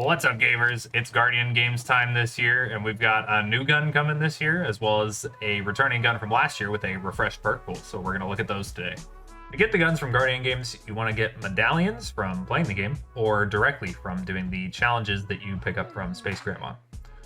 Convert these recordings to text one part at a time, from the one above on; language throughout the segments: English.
What's up, gamers? It's Guardian Games time this year, and we've got a new gun coming this year, as well as a returning gun from last year with a refreshed perk pool. So we're going to look at those today. To get the guns from Guardian Games, you want to get medallions from playing the game, or directly from doing the challenges that you pick up from Space Grandma.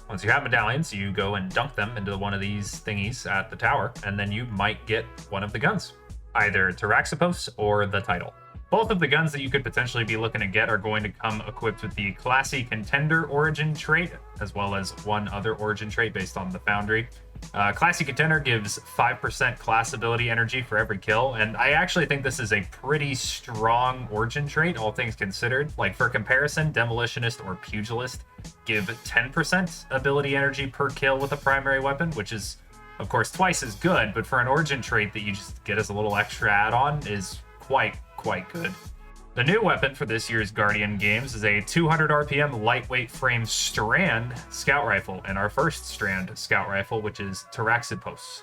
Once you have medallions, you go and dunk them into one of these thingies at the tower, and then you might get one of the guns, either Taraxippos or The Title. Both of the guns that you could potentially be looking to get are going to come equipped with the Classy Contender origin trait, as well as one other origin trait based on the Foundry. Classy Contender gives 5% class ability energy for every kill, and I actually think this is a pretty strong origin trait, all things considered. Like, for comparison, Demolitionist or Pugilist give 10% ability energy per kill with a primary weapon, which is, of course, twice as good, but for an origin trait that you just get as a little extra add-on is quite good. The new weapon for this year's Guardian Games is a 200 RPM lightweight frame Strand scout rifle, and our first Strand scout rifle, which is Taraxippos.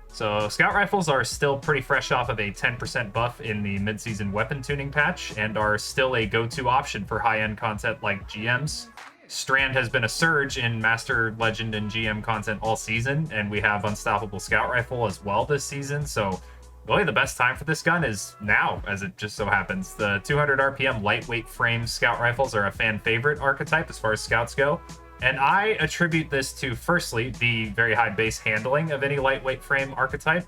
So scout rifles are still pretty fresh off of a 10% buff in the mid-season weapon tuning patch, and are still a go-to option for high-end content like GMs. Strand has been a surge in Master, Legend, and GM content all season, and we have Unstoppable Scout Rifle as well this season, so really the best time for this gun is now, as it just so happens. The 200 RPM lightweight frame scout rifles are a fan favorite archetype as far as scouts go, and I attribute this to, firstly, the very high base handling of any lightweight frame archetype,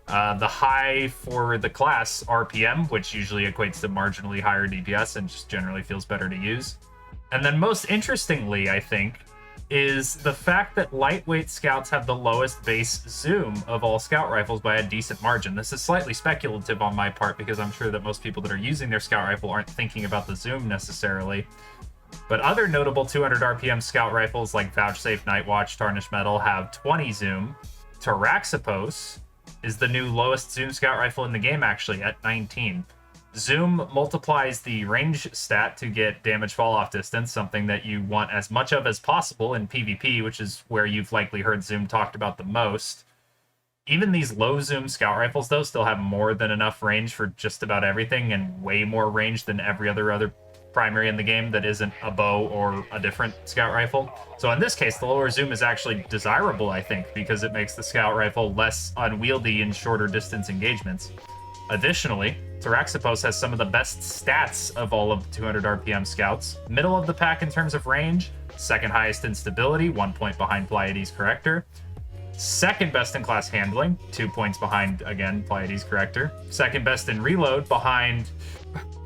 the high for the class RPM, which usually equates to marginally higher DPS and just generally feels better to use. And then most interestingly, I think, is the fact that lightweight scouts have the lowest base zoom of all scout rifles by a decent margin. This is slightly speculative on my part because I'm sure that most people that are using their scout rifle aren't thinking about the zoom necessarily. But other notable 200 RPM scout rifles like Vouchsafe, Nightwatch, Tarnished Metal have 20 zoom. Taraxippos is the new lowest zoom scout rifle in the game, actually, at 19. Zoom multiplies the range stat to get damage fall off distance, something that you want as much of as possible in PvP, which is where you've likely heard Zoom talked about the most. Even these low zoom scout rifles, though, still have more than enough range for just about everything, and way more range than every other primary in the game that isn't a bow or a different scout rifle. So in this case, the lower zoom is actually desirable, I think, because it makes the scout rifle less unwieldy in shorter distance engagements. Additionally, Taraxippos has some of the best stats of all of the 200 RPM scouts. Middle of the pack in terms of range, second highest in stability, 1 point behind Pleiades Corrector. Second best in class handling, 2 points behind, again, Pleiades Corrector. Second best in reload behind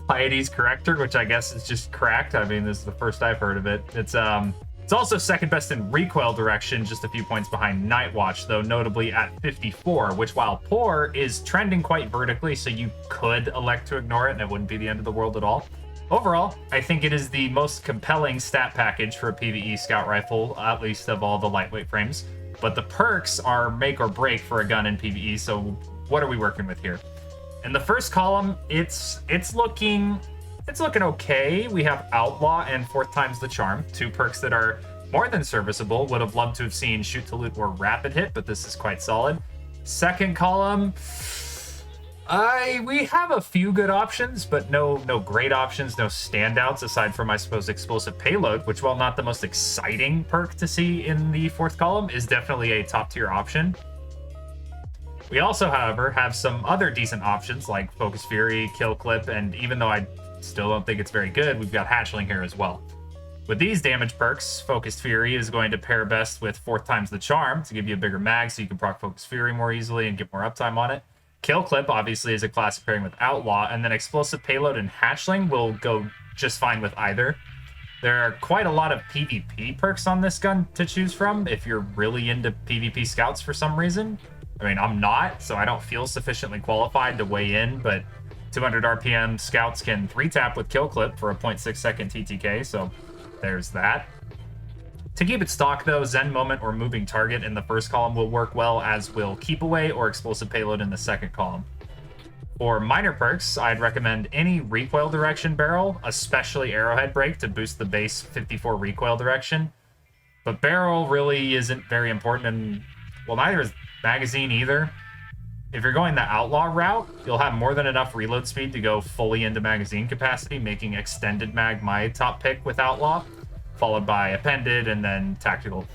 Pleiades Corrector, which I guess is just cracked. I mean, this is the first I've heard of it. It's also second best in recoil direction, just a few points behind Nightwatch, though notably at 54, which, while poor, is trending quite vertically, so you could elect to ignore it and it wouldn't be the end of the world at all. Overall, I think it is the most compelling stat package for a PvE scout rifle, at least of all the lightweight frames. But the perks are make or break for a gun in PvE, so what are we working with here? In the first column, it's looking okay. We have Outlaw and Fourth Time's the Charm, two perks that are more than serviceable. Would have loved to have seen Shoot to Loot or Rapid Hit, but this is quite solid. Second column, we have a few good options, but no great options, no standouts, aside from, I suppose, Explosive Payload, which, while not the most exciting perk to see in the fourth column, is definitely a top-tier option. We also, however, have some other decent options like Focus Fury, Kill Clip, and even though I still don't think it's very good, we've got Hatchling here as well. With these damage perks, Focused Fury is going to pair best with Fourth Time's the Charm to give you a bigger mag so you can proc Focused Fury more easily and get more uptime on it. Kill Clip, obviously, is a classic pairing with Outlaw, and then Explosive Payload and Hatchling will go just fine with either. There are quite a lot of PvP perks on this gun to choose from if you're really into PvP scouts for some reason. I mean, I'm not, so I don't feel sufficiently qualified to weigh in, but 200 RPM scouts can 3-tap with Kill Clip for a 0.6 second TTK, so there's that. To keep it stock, though, Zen Moment or Moving Target in the first column will work well, as will Keep Away or Explosive Payload in the second column. For minor perks, I'd recommend any recoil direction barrel, especially Arrowhead Break to boost the base 54 recoil direction. But barrel really isn't very important, and, well, neither is magazine either. If you're going the Outlaw route, you'll have more than enough reload speed to go fully into magazine capacity, making Extended Mag my top pick with Outlaw. followed by appended, and then tactical.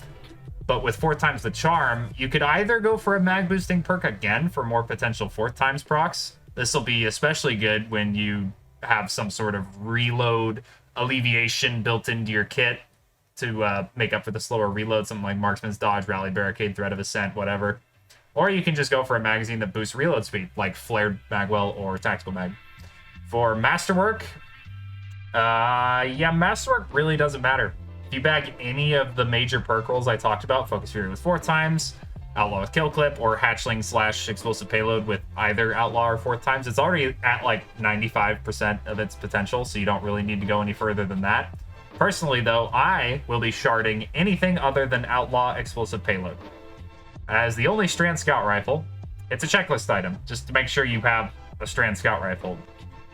But with 4 times the charm, you could either go for a mag boosting perk again for more potential 4th times procs. This will be especially good when you have some sort of reload alleviation built into your kit to make up for the slower reload, something like Marksman's Dodge, Rally Barricade, Threat of Ascent, whatever. Or you can just go for a magazine that boosts reload speed, like Flared Magwell or Tactical Mag. For Masterwork, yeah, Masterwork really doesn't matter. If you bag any of the major perk rolls I talked about, Focus Fury with 4 times, Outlaw with Kill Clip, or Hatchling / Explosive Payload with either Outlaw or 4 times, it's already at like 95% of its potential, so you don't really need to go any further than that. Personally, though, I will be sharding anything other than Outlaw Explosive Payload. As the only Strand Scout Rifle, it's a checklist item, just to make sure you have a Strand Scout Rifle.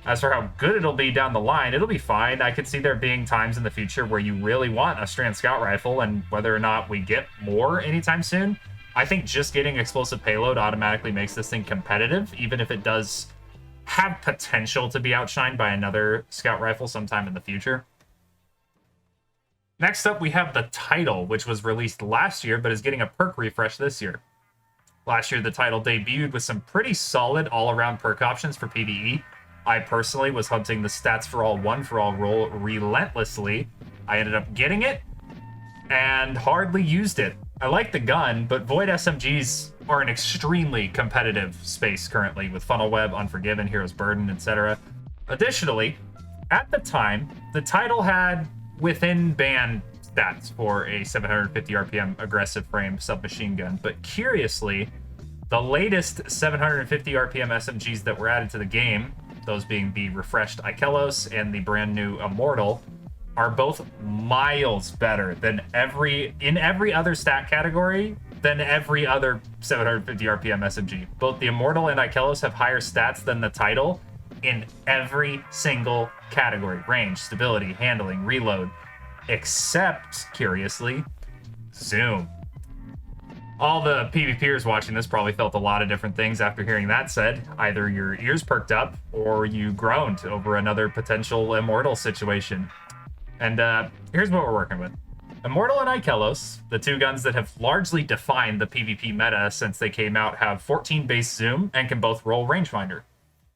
As for how good it'll be down the line, it'll be fine. I could see there being times in the future where you really want a Strand Scout Rifle, and whether or not we get more anytime soon, I think just getting Explosive Payload automatically makes this thing competitive, even if it does have potential to be outshined by another Scout Rifle sometime in the future. Next up, we have the Title, which was released last year, but is getting a perk refresh this year. Last year, the Title debuted with some pretty solid all-around perk options for PvE. I personally was hunting the Stats for All 1 for All roll relentlessly. I ended up getting it and hardly used it. I like the gun, but Void SMGs are an extremely competitive space currently with Funnel Web, Unforgiven, Hero's Burden, etc. Additionally, at the time, the Title had within band stats for a 750 RPM aggressive frame submachine gun, but curiously, the latest 750 RPM SMGs that were added to the game, those being the refreshed Ikelos and the brand new Immortal, are both miles better than in every other stat category than every other 750 RPM SMG. Both the Immortal and Ikelos have higher stats than the Title in every single category: range, stability, handling, reload, except, curiously, zoom. All the PvPers watching this probably felt a lot of different things after hearing that said. Either your ears perked up or you groaned over another potential Immortal situation. And here's what we're working with. Immortal and Ikelos, the 2 guns that have largely defined the PvP meta since they came out, have 14 base zoom and can both roll rangefinder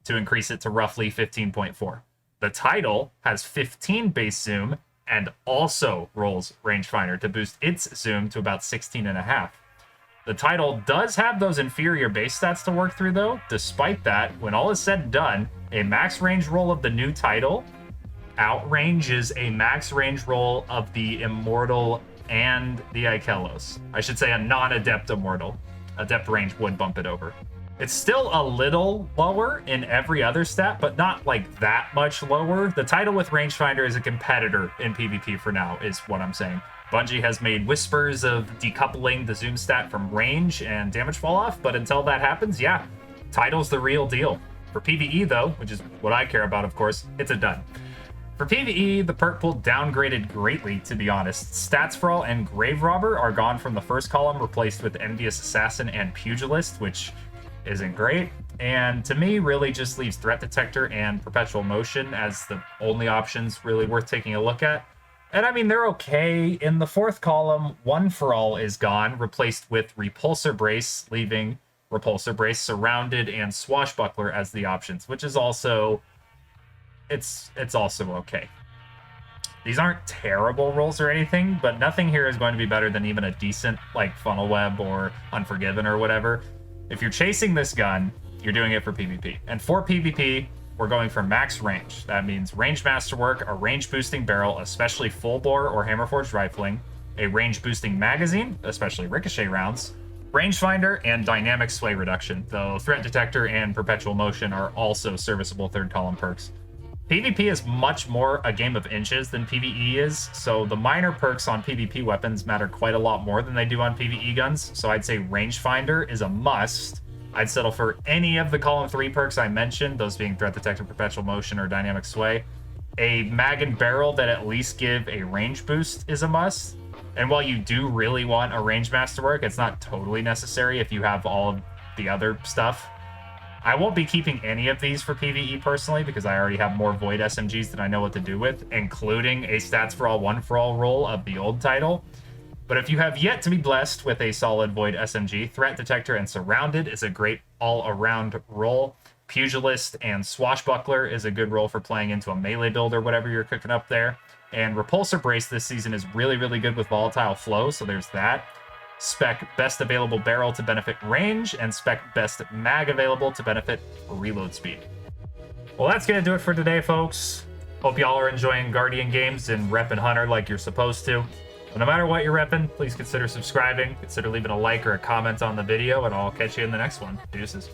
to increase it to roughly 15.4. The Title has 15 base zoom and also rolls rangefinder to boost its zoom to about 16.5. The Title does have those inferior base stats to work through, though. Despite that, when all is said and done, a max range roll of the new Title outranges a max range roll of the Immortal and the Ikelos. I should say a non-adept Immortal. Adept range would bump it over. It's still a little lower in every other stat, but not like that much lower. The Title with rangefinder is a competitor in PvP for now, is what I'm saying. Bungie has made whispers of decoupling the zoom stat from range and damage fall off, but until that happens, yeah, Title's the real deal. For PvE though, which is what I care about, of course, it's a done. For PvE, the perk pool downgraded greatly, to be honest. Stats for All and Grave Robber are gone from the first column, replaced with Envious Assassin and Pugilist, which isn't great. And to me, really just leaves Threat Detector and Perpetual Motion as the only options really worth taking a look at. And I mean, they're okay. In the 4th column, One for All is gone, replaced with Repulsor Brace, leaving Repulsor Brace, Surrounded, and Swashbuckler as the options, which is also... It's also okay. These aren't terrible rolls or anything, but nothing here is going to be better than even a decent, like, Funnel Web or Unforgiven or whatever. If you're chasing this gun, you're doing it for PvP. And for PvP, we're going for max range. That means range masterwork, a range boosting barrel, especially full bore or hammerforged rifling, a range boosting magazine, especially ricochet rounds, rangefinder, and dynamic sway reduction, though Threat Detector and Perpetual Motion are also serviceable 3rd column perks. PvP is much more a game of inches than PvE is, so the minor perks on PvP weapons matter quite a lot more than they do on PvE guns, so I'd say rangefinder is a must. I'd settle for any of the column 3 perks I mentioned, those being Threat Detector, Perpetual Motion, or Dynamic Sway. A mag and barrel that at least give a range boost is a must. And while you do really want a range masterwork, it's not totally necessary if you have all of the other stuff. I won't be keeping any of these for PvE personally because I already have more Void SMGs than I know what to do with, including a Stats for All, One for All roll of the old title. But if you have yet to be blessed with a solid Void SMG, Threat Detector and Surrounded is a great all-around roll. Pugilist and Swashbuckler is a good roll for playing into a melee build or whatever you're cooking up there. And Repulsor Brace this season is really, really good with Volatile Flow, so there's that. Spec Best Available Barrel to benefit range, and Spec Best Mag Available to benefit reload speed. Well, that's going to do it for today, folks. Hope y'all are enjoying Guardian games and repping Hunter like you're supposed to. But no matter what you're repping, please consider subscribing, consider leaving a like or a comment on the video, and I'll catch you in the next one. Deuces.